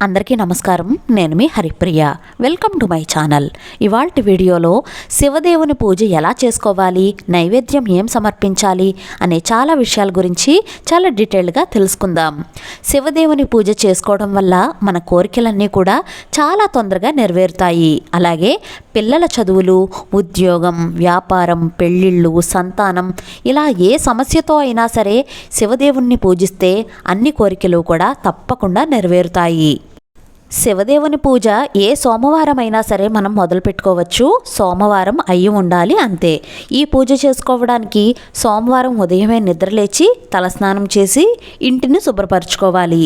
అందరికీ నమస్కారం. నేను మీ Haripriya. Welcome to my channel. ఇవాల్టి వీడియోలో శివదేవుని పూజ ఎలా చేసుకోవాలి, నైవేద్యం ఏం సమర్పించాలి అనే చాలా విషయాల గురించి చాలా డీటెయిల్గా తెలుసుకుందాం. శివదేవుని పూజ చేసుకోవడం వల్ల మన కోరికలన్నీ కూడా చాలా తొందరగా నెరవేరుతాయి. అలాగే పిల్లల చదువులు, ఉద్యోగం, వ్యాపారం, పెళ్ళిళ్ళు, సంతానం ఇలా ఏ సమస్యతో అయినా సరే శివదేవుణ్ణి పూజిస్తే అన్ని కోరికలు కూడా తప్పకుండా నెరవేరుతాయి. శివదేవుని పూజ ఏ సోమవారం అయినా సరే మనం మొదలు పెట్టుకోవచ్చు. సోమవారం అయ్యి ఉండాలి అంతే. ఈ పూజ చేసుకోవడానికి సోమవారం ఉదయమే నిద్రలేచి తలస్నానం చేసి ఇంటిని శుభ్రపరచుకోవాలి.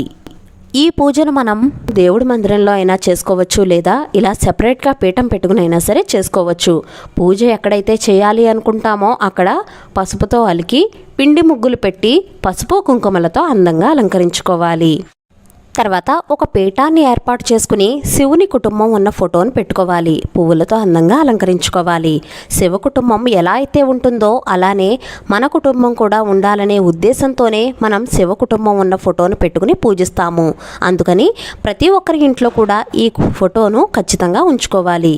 ఈ పూజను మనం దేవుడి మందిరంలో అయినా చేసుకోవచ్చు, లేదా ఇలా సెపరేట్గా పీఠం పెట్టుకుని అయినా సరే చేసుకోవచ్చు. పూజ ఎక్కడైతే చేయాలి అనుకుంటామో అక్కడ పసుపుతో అలికి పిండి ముగ్గులు పెట్టి పసుపు కుంకుమలతో అందంగా అలంకరించుకోవాలి. తర్వాత ఒక పీఠాన్ని ఏర్పాటు చేసుకుని శివుని కుటుంబం ఉన్న ఫోటోను పెట్టుకోవాలి. పువ్వులతో అందంగా అలంకరించుకోవాలి. శివ కుటుంబం ఎలా అయితే ఉంటుందో అలానే మన కుటుంబం కూడా ఉండాలనే ఉద్దేశంతోనే మనం శివ కుటుంబం ఉన్న ఫోటోను పెట్టుకుని పూజిస్తాము. అందుకని ప్రతి ఒక్కరి ఇంట్లో కూడా ఈ ఫోటోను ఖచ్చితంగా ఉంచుకోవాలి.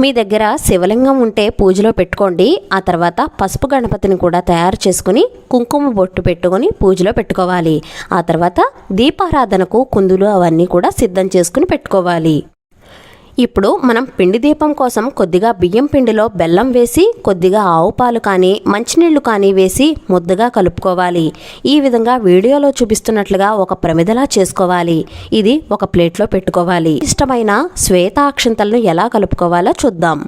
మీ దగ్గర శివలింగం ఉంటే పూజలో పెట్టుకోండి. ఆ తర్వాత పసుపు గణపతిని కూడా తయారు చేసుకుని కుంకుమ బొట్టు పెట్టుకొని పూజలో పెట్టుకోవాలి. ఆ తర్వాత దీపారాధనకు కుందులు అవన్నీ కూడా సిద్ధం చేసుకుని పెట్టుకోవాలి. ఇప్పుడు మనం పిండి దీపం కోసం కొద్దిగా బియ్యం పిండిలో బెల్లం వేసి కొద్దిగా ఆవు పాలు కానీ మంచినీళ్లు కానీ వేసి ముద్దగా కలుపుకోవాలి. ఈ విధంగా వీడియోలో చూపిస్తున్నట్లుగా ఒక ప్రమిదలా చేసుకోవాలి. ఇది ఒక ప్లేట్లో పెట్టుకోవాలి. ఇష్టమైన శ్వేత అక్షంతలను ఎలా కలుపుకోవాలో చూద్దాం.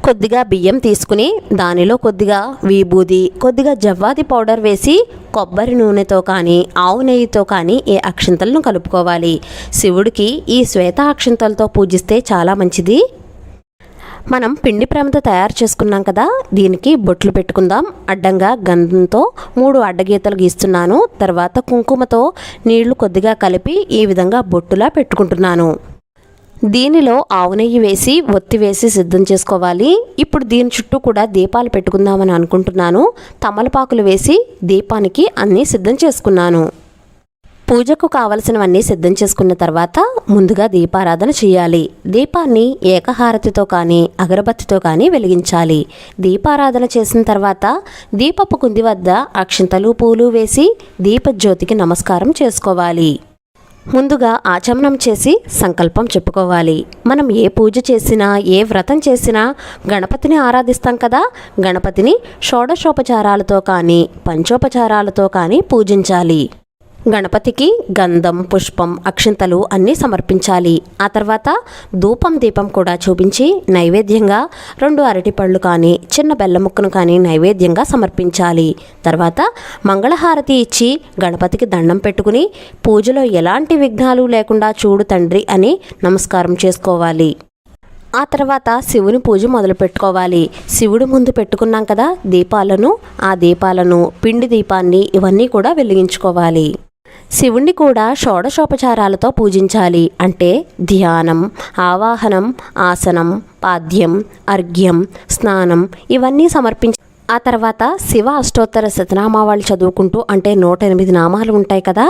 కొద్దిగా బియ్యం తీసుకుని దానిలో కొద్దిగా విభూది, కొద్దిగా జవ్వాది పౌడర్ వేసి కొబ్బరి నూనెతో కానీ ఆవు నెయ్యితో కానీ ఈ అక్షంతలను కలుపుకోవాలి. శివుడికి ఈ శ్వేత అక్షంతలతో పూజిస్తే చాలా మంచిది. మనం పిండి ప్రమిద తయారు చేసుకున్నాం కదా, దీనికి బొట్లు పెట్టుకుందాం. అడ్డంగా గంధంతో 3 అడ్డగీతలు గీస్తున్నాను. తర్వాత కుంకుమతో నీళ్లు కొద్దిగా కలిపి ఈ విధంగా బొట్టులా పెట్టుకుంటున్నాను. దీనిలో ఆవు నెయ్యి వేసి ఒత్తి వేసి సిద్ధం చేసుకోవాలి. ఇప్పుడు దీని చుట్టూ కూడా దీపాలు పెట్టుకుందామని అనుకుంటున్నాను. తమలపాకులు వేసి దీపానికి అన్నీ సిద్ధం చేసుకున్నాను. పూజకు కావలసినవన్నీ సిద్ధం చేసుకున్న తర్వాత ముందుగా దీపారాధన చేయాలి. దీపాన్ని ఏకహారతితో కానీ అగరబత్తితో కానీ వెలిగించాలి. దీపారాధన చేసిన తర్వాత దీపపు కుంది వద్ద అక్షింతలు పూలు వేసి దీపజ్యోతికి నమస్కారం చేసుకోవాలి. ముందుగా ఆచమనం చేసి సంకల్పం చెప్పుకోవాలి. మనం ఏ పూజ చేసినా ఏ వ్రతం చేసినా గణపతిని ఆరాధిస్తాం కదా, గణపతిని షోడశోపచారాలతో కానీ పంచోపచారాలతో కానీ పూజించాలి. గణపతికి గంధం, పుష్పం, అక్షింతలు అన్నీ సమర్పించాలి. ఆ తర్వాత ధూపం దీపం కూడా చూపించి నైవేద్యంగా 2 అరటిపళ్ళు కానీ చిన్న బెల్లం ముక్కను కానీ నైవేద్యంగా సమర్పించాలి. తర్వాత మంగళహారతి ఇచ్చి గణపతికి దండం పెట్టుకుని పూజలో ఎలాంటి విఘ్నాలు లేకుండా చూడు తండ్రి అని నమస్కారం చేసుకోవాలి. ఆ తర్వాత శివుని పూజ మొదలు పెట్టుకోవాలి. శివుడు ముందు పెట్టుకున్నాం కదా దీపాలను, ఆ దీపాలను పిండి దీపాన్ని ఇవన్నీ కూడా వెలిగించుకోవాలి. శివుణ్ణి కూడా షోడశోపచారాలతో పూజించాలి. అంటే ధ్యానం, ఆవాహనం, ఆసనం, పాద్యం, అర్ఘ్యం, స్నానం ఇవన్నీ సమర్పించి ఆ తర్వాత శివ అష్టోత్తర శతనామాలు చదువుకుంటూ, అంటే 108 నామాలు ఉంటాయి కదా,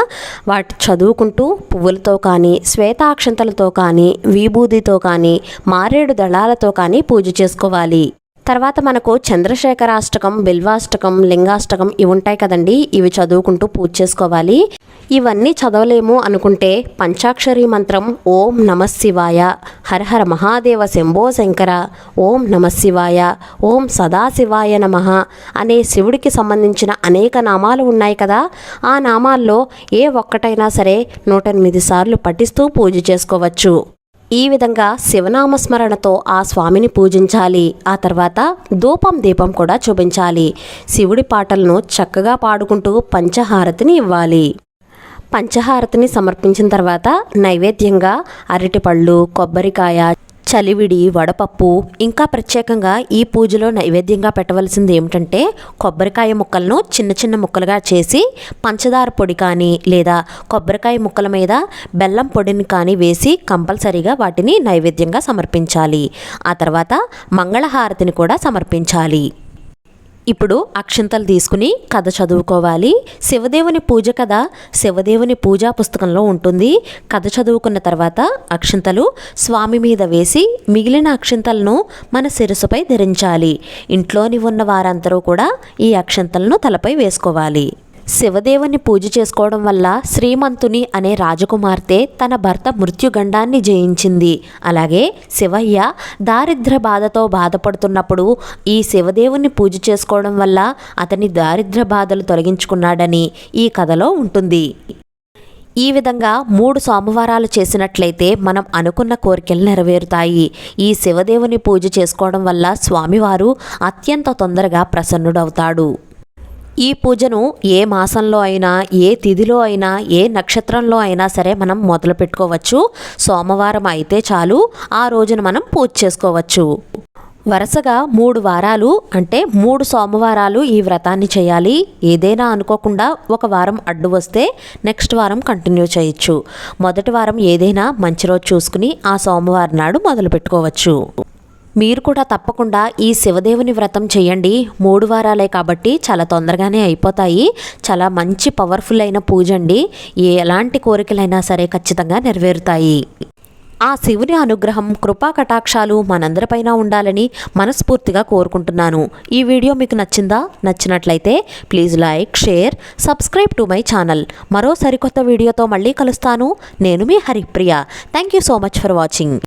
వాటి చదువుకుంటూ పువ్వులతో కానీ శ్వేతాక్షంతలతో కానీ విభూదితో కానీ మారేడు దళాలతో కానీ పూజ చేసుకోవాలి. తర్వాత మనకు చంద్రశేఖరాష్టకం, బిల్వాష్టకం, లింగాష్టకం ఇవి ఉంటాయి కదండి, ఇవి చదువుకుంటూ పూజ చేసుకోవాలి. ఇవన్నీ చదవలేము అనుకుంటే పంచాక్షరి మంత్రం ఓం నమ శివాయ, హరహర మహాదేవ శంభో శంకర, ఓం నమ శివాయ, ఓం సదాశివాయ నమః అనే శివుడికి సంబంధించిన అనేక నామాలు ఉన్నాయి కదా, ఆ నామాల్లో ఏ ఒక్కటైనా సరే 108 సార్లు పఠిస్తూ పూజ చేసుకోవచ్చు. ఈ విధంగా శివనామస్మరణతో ఆ స్వామిని పూజించాలి. ఆ తర్వాత ధూపం దీపం కూడా చూపించాలి. శివుడి పాటలను చక్కగా పాడుకుంటూ పంచహారతిని ఇవ్వాలి. పంచహారతిని సమర్పించిన తర్వాత నైవేద్యంగా అరటిపళ్ళు, కొబ్బరికాయ, చలివిడి, వడపప్పు, ఇంకా ప్రత్యేకంగా ఈ పూజలో నైవేద్యంగా పెట్టవలసింది ఏమిటంటే కొబ్బరికాయ ముక్కలను చిన్న చిన్న ముక్కలుగా చేసి పంచదార పొడి కానీ లేదా కొబ్బరికాయ ముక్కల మీద బెల్లం పొడిని కానీ వేసి కంపల్సరీగా వాటిని నైవేద్యంగా సమర్పించాలి. ఆ తర్వాత మంగళహారతిని కూడా సమర్పించాలి. ఇప్పుడు అక్షింతలు తీసుకుని కథ చదువుకోవాలి. శివదేవుని పూజ కథ శివదేవుని పూజా పుస్తకంలో ఉంటుంది. కథ చదువుకున్న తర్వాత అక్షింతలు స్వామి మీద వేసి మిగిలిన అక్షింతలను మన శిరస్సుపై ధరించాలి. ఇంట్లోని ఉన్న వారందరూ కూడా ఈ అక్షింతలను తలపై వేసుకోవాలి. శివదేవుని పూజ చేసుకోవడం వల్ల శ్రీమంతుని అనే రాజకుమార్తె తన భర్త మృత్యుగండాన్ని జయించింది. అలాగే శివయ్య దారిద్ర్య బాధతో బాధపడుతున్నప్పుడు ఈ శివదేవుని పూజ చేసుకోవడం వల్ల అతని దారిద్ర్య బాధలు తొలగించుకున్నాడని ఈ కథలో ఉంటుంది. ఈ విధంగా 3 సోమవారాలు చేసినట్లయితే మనం అనుకున్న కోరికలు నెరవేరుతాయి. ఈ శివదేవుని పూజ చేసుకోవడం వల్ల స్వామివారు అత్యంత తొందరగా ప్రసన్నుడవుతాడు. ఈ పూజను ఏ మాసంలో అయినా, ఏ తిథిలో అయినా, ఏ నక్షత్రంలో అయినా సరే మనం మొదలు పెట్టుకోవచ్చు. సోమవారం అయితే చాలు, ఆ రోజున మనం పూజ చేసుకోవచ్చు. వరుసగా 3 వారాలు అంటే 3 సోమవారాలు ఈ వ్రతాన్ని చేయాలి. ఏదైనా అనుకోకుండా ఒక వారం అడ్డు వస్తే నెక్స్ట్ వారం కంటిన్యూ చేయొచ్చు. మొదటి వారం ఏదైనా మంచి రోజు చూసుకుని ఆ సోమవారం నాడు మొదలు పెట్టుకోవచ్చు. మీరు కూడా తప్పకుండా ఈ శివదేవుని వ్రతం చేయండి. 3 వారాలే కాబట్టి చాలా తొందరగానే అయిపోతాయి. చాలా మంచి పవర్ఫుల్ అయిన పూజ అండి. ఎలాంటి కోరికలైనా సరే ఖచ్చితంగా నెరవేరుతాయి. ఆ శివుని అనుగ్రహం, కృపా కటాక్షాలు మనందరిపైన ఉండాలని మనస్ఫూర్తిగా కోరుకుంటున్నాను. ఈ వీడియో మీకు నచ్చిందా? నచ్చినట్లయితే please like, share, subscribe to my channel. మరో సరికొత్త వీడియోతో మళ్ళీ కలుస్తాను. నేను మీ Haripriya. Thank you so much for watching.